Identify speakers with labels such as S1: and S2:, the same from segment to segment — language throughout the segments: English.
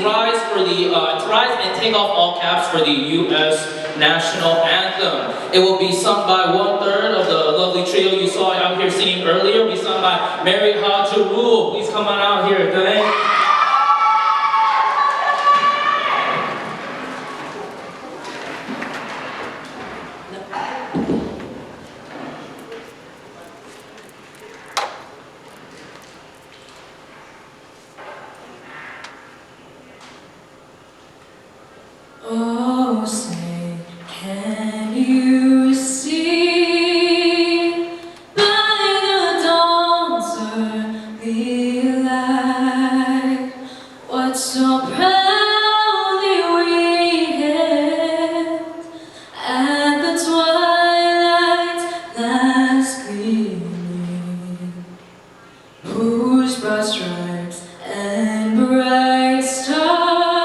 S1: rise and take off all caps for the U.S. National Anthem. It will be sung by 1/3 of the lovely trio you saw out here singing earlier. It will be sung by Mary Hajarul. Please come on out here, okay?
S2: Oh, say, can you see by the dawn's early light what so proudly we hailed at the twilight's last gleaming, whose broad stripes and bright stars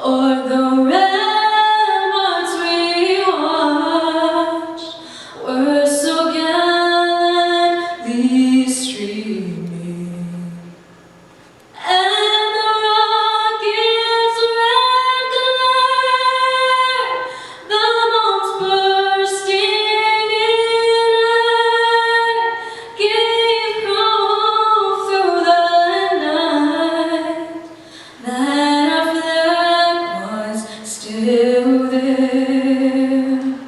S2: or the ramparts we watched were so gallantly streaming, and the rocket's red glare, the bombs bursting in air, gave proof through the night that still there.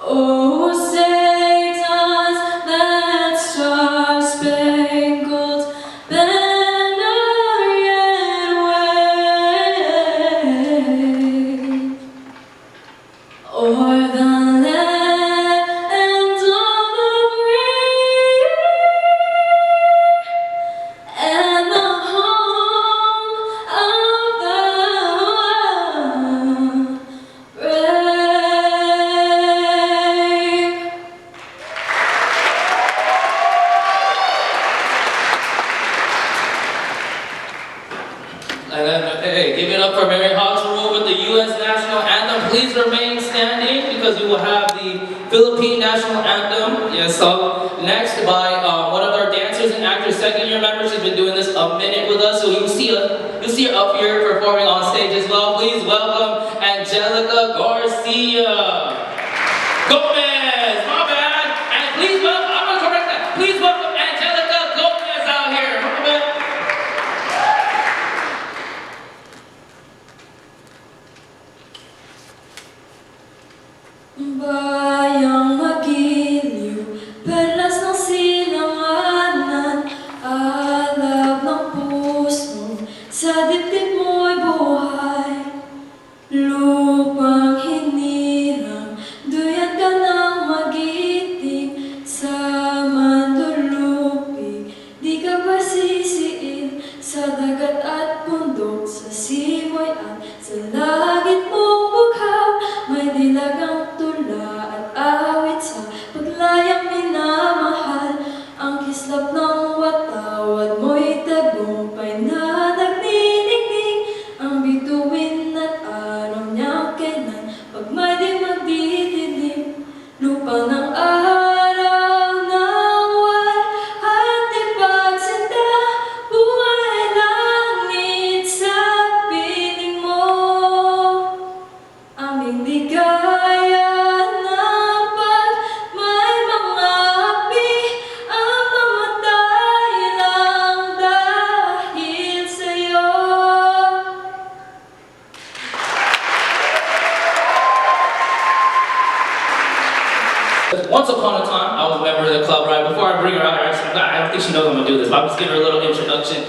S2: Oh, Satan's that star-spangled banner yet wave, o'er the land of the free and the home of the
S1: Hey, give it up for Mary Hajarul with the U.S. National Anthem. Please remain standing because we will have the Philippine National Anthem. Yes, next by one of our dancers and actors, second-year members. She's been doing this a minute with us, so you'll see her up here performing on stage as well. Please welcome Angelica Garcia. Gomez, my bad. And please welcome, I'm gonna correct that. Please welcome Angelica Gomez out here.
S2: Bayang magiliw, perlas ng silanganan, alab ng puso, sa dibdib mo'y buhay. Lupang hinirang, duyan ka ng magiting, sa mandulupig, di ka ba sisiin, sa dagat at bundok, sa simoy at sa langit mong bughaw, may dilagang tula at awit sa paglayang minamahal, ang kislap ng watawad mo'y tagumpay na nagniningning, ang bituin at araw niyang kailan, pag may di magdidilim, lupa ng araw ng walhati pagsinta, buhay langit sa piling mo, aming ligaya ng pag may mga api, ang mamatay lang dahil sa'yo.
S1: Once upon a time, I was a member of the club, right? Before I bring her out, actually, I don't think she knows I'm gonna do this, but I'll just give her a little introduction.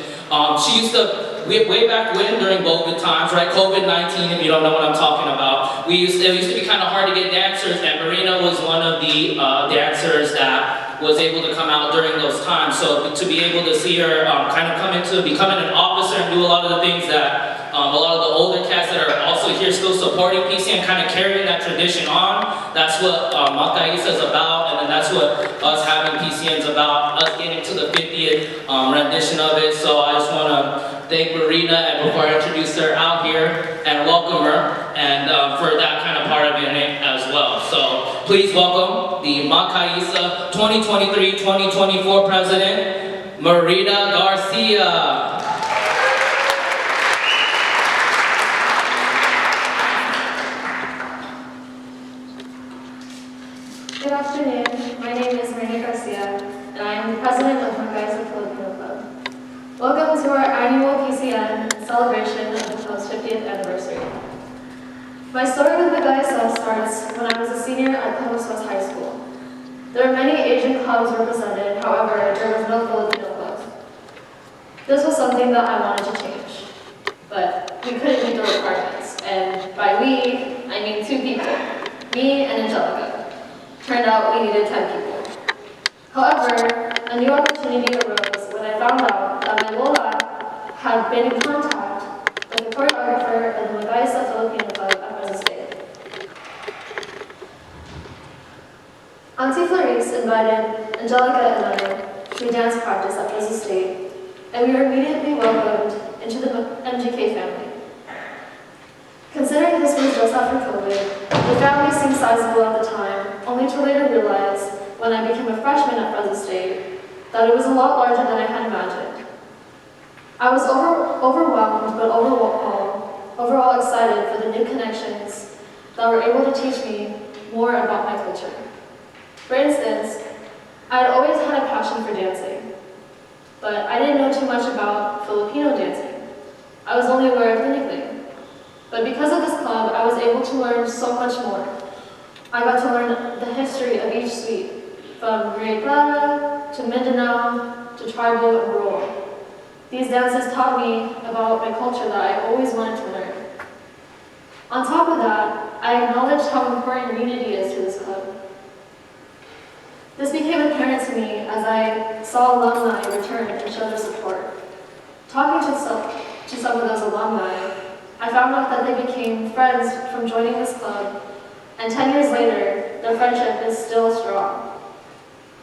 S1: She used to, way back when, during COVID times, right? COVID-19, if you don't know what I'm talking about, it used to be kind of hard to get dancers, and Marina was one of the dancers that was able to come out during those times. So to be able to see her kind of come into becoming an officer and do a lot of the things that a lot of the older cats that are also here still supporting PCN, kind of carrying that tradition on. That's what Makaisa is about, and then that's what us having PCN is about, us getting to the 50th rendition of it. So I just want to thank Marina, and before I introduce her out here, and welcome her, and for that kind of part of it as well. So please welcome the Macaisa 2023-2024 President, Marita Garcia.
S3: Good afternoon. My name is Marita Garcia, and I am the president of Macaisa Filipino Club. Welcome to our annual PCN celebration of the club's 50th anniversary. My story with Macaisa starts when I was a senior at Columbus West High School. There are many Asian clubs represented, however, there was no Filipino club. This was something that I wanted to change, but we couldn't meet the requirements, and by we, I mean 2 people, me and Angelica. Turned out we needed 10 people. However, a new opportunity arose when I found out that my Lola had been in contact with the choreographer of the Macaisa Filipino Club at Fresno State. Auntie Clarice invited Angelica and I to a dance practice at Fresno State, and we were immediately welcomed into the MGK family. Considering this was just after COVID, the family seemed sizable at the time, only to later realize, when I became a freshman at Fresno State, that it was a lot larger than I had imagined. I was overwhelmed, but overall excited for the new connections that were able to teach me more about my culture. For instance, I had always had a passion for dancing, but I didn't know too much about Filipino dancing. I was only aware of the nickname. But because of this club, I was able to learn so much more. I got to learn the history of each suite, from Rio Clara to Mindanao to tribal and rural. These dances taught me about my culture that I always wanted to learn. On top of that, I acknowledged how important unity is to this club. This became apparent to me as I saw alumni return and show their support. Talking to some of those alumni, I found out that they became friends from joining this club, and 10 years later, their friendship is still strong.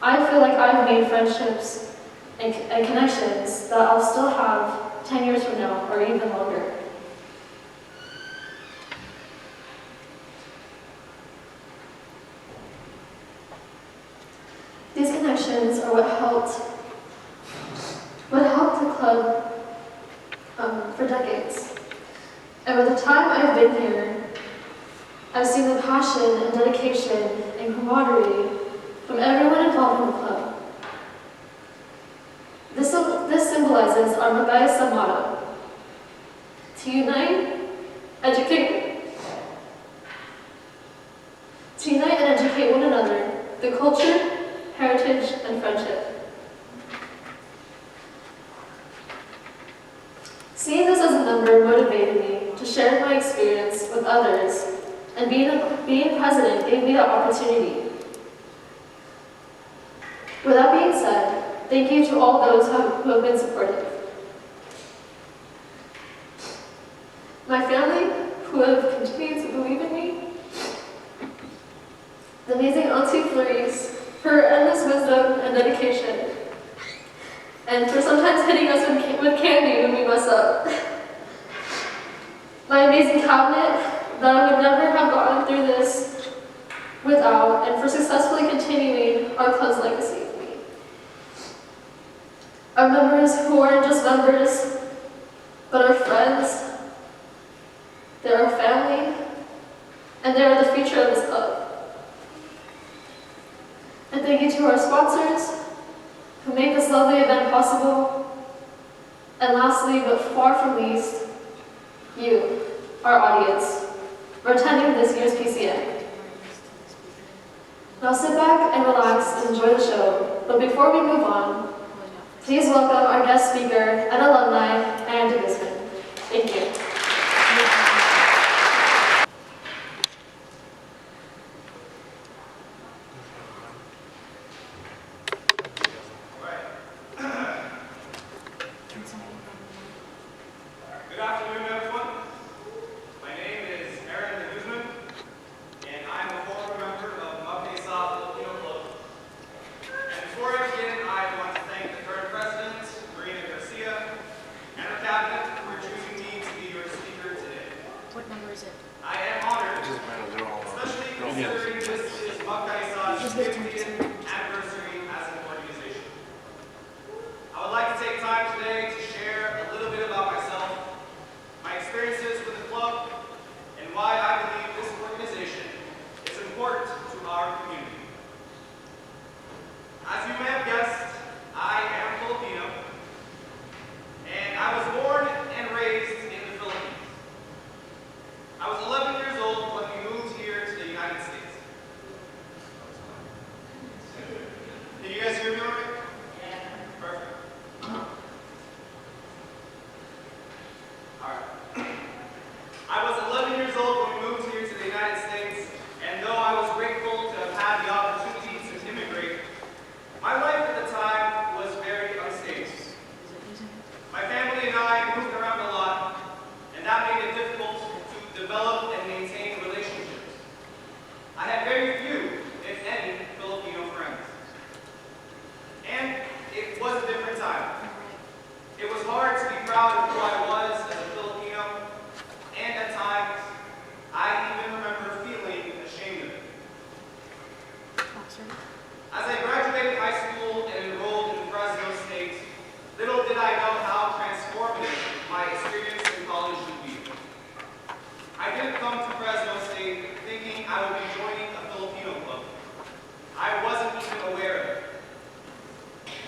S3: I feel like I've made friendships and connections that I'll still have 10 years from now, or even longer. These connections are what helped the club for decades. And by the time I've been here, I've seen the passion and dedication and camaraderie from everyone involved in the club. This symbolizes our Macaisa motto: to unite, educate, and educate one another through culture, heritage, and friendship. Seeing this as a number motivated me to share my experience with others, and being president gave me the opportunity. With that being said, thank you to all those who have been supportive. My family, who have continued to believe in me, the amazing Auntie Clarice, for her endless wisdom and dedication, and for sometimes hitting us with candy when we mess up. My amazing cabinet, that I would never have gotten through this without, and for successfully continuing our club's legacy. Our members who aren't just members, but are friends. They're our family, and they are the future of this club. And thank you to our sponsors, who make this lovely event possible. And lastly, but far from least, you, our audience, for attending this year's PCN. Now sit back and relax and enjoy the show, but before we move on, please welcome our guest speaker and alumni, Andy Gisman. Thank you.
S4: Good afternoon, everyone. My name is Aaron Guzman, and I'm a former member of Macaisa Filipino Club. And before I begin, I want to thank the current president, Marita Garcia, and her cabinet for choosing me to be your speaker today.
S2: What number is it?
S4: I am honored, especially considering this is Macaisa's 50th today to share a little bit about myself, my experiences with the club, and why I believe this organization is important to our community. As you may have guessed, I am Filipino, and I was born and raised in the Philippines. I was 11 years old when we moved here to the United States. Can you guys hear me all right? Yeah. Perfect. All right. I was 11 years old when we moved here to the United States, and though I was grateful to have had the opportunity to immigrate, my life at the time was very unstable. My family and I moved around a lot, and that made it difficult to develop and maintain relationships. I had very few, if any, Filipino friends. And it was a different time. It was hard to be proud of who I was as a Filipino, and at times, I even remember feeling ashamed of it. As I graduated high school and enrolled in Fresno State, little did I know how transformative my experience in college would be. I didn't come to Fresno State thinking I would be joining a Filipino club. I wasn't even aware of it.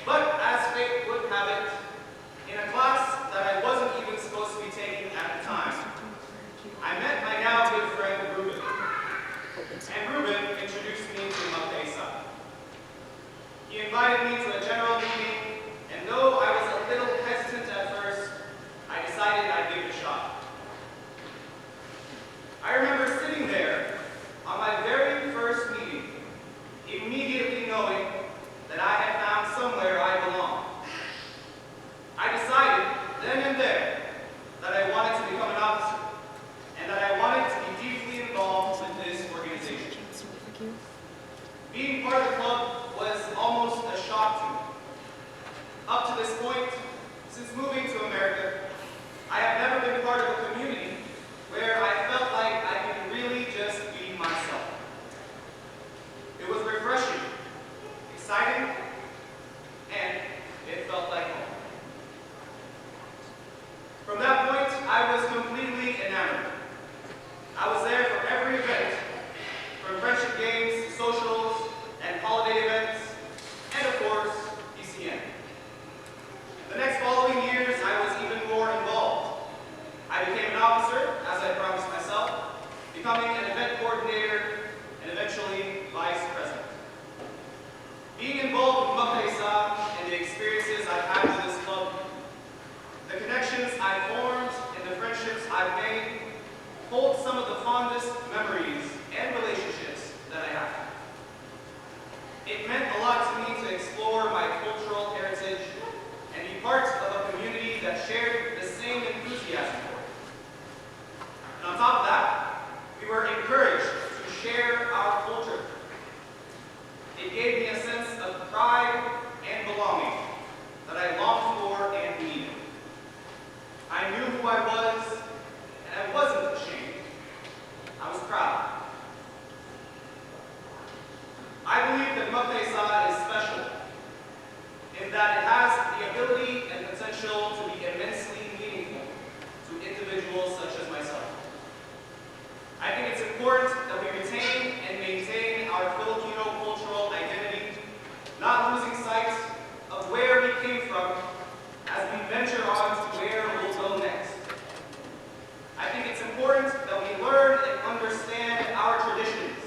S4: But as fate would have it, in a class that I wasn't even supposed to be taking at the time, I met my now good friend Ruben. And Ruben introduced me to Mapesa. He invited me to a general meeting, and though I was a little hesitant at first, I decided I'd give it a shot. I remember sitting there on my very first meeting, immediately knowing that I had found somewhere I belong. I decided then and there that I wanted to become an officer, and that I wanted to be deeply involved with this organization. Being part of the club was almost a shock to me. Up to this point, since moving to America, I have never been part of a community where I felt like I could really just be myself. It was refreshing, exciting, and it felt like home. From that point, I was completely enamored. I was there for every event, from friendship games, socials, and holiday events, and of course, PCN. The next following years, I was even more involved. I became an officer, as I promised myself, becoming an event coordinator, and eventually vice president. Being involved with Mapesa and the experiences I've had with this club, the connections I've formed and the friendships I've made hold some of the fondest memories and relationships that I have. It meant a lot to me to explore my cultural heritage and be part of a community that shared the same enthusiasm for it. And on top of that, we were encouraged to share our culture. It gave me a sense of pride and belonging that I longed for and needed. I knew who I was, and I wasn't ashamed. I was proud. I believe that Mapesa is special in that it has the ability and potential to be immensely meaningful to individuals such as myself. I think it's important that we retain and maintain our Filipino cultural identity, not losing sight of where we came from as we venture on to where we'll go next. I think it's important that we learn and understand our traditions,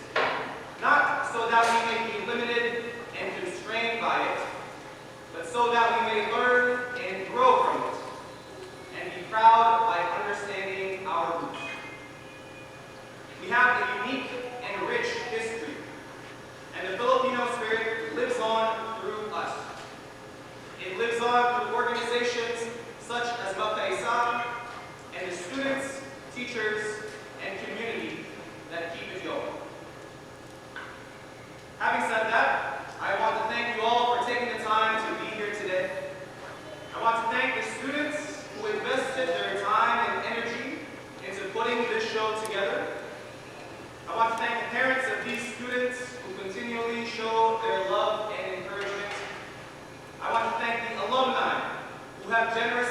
S4: not so that we may be limited and constrained by it, but so that we may learn and grow from it, and be proud by understanding our roots. We have a unique and rich history, and the Filipino spirit lives on through us. It lives on through organizations such as Mapesa and the students, teachers, and community that keep it going. Having said that, I want to thank you all for taking the time to be here today. I want to thank the students who invested their time and energy into putting this show together. I want to thank the parents of these students who continually show their love and encouragement. I want to thank the alumni who have have generous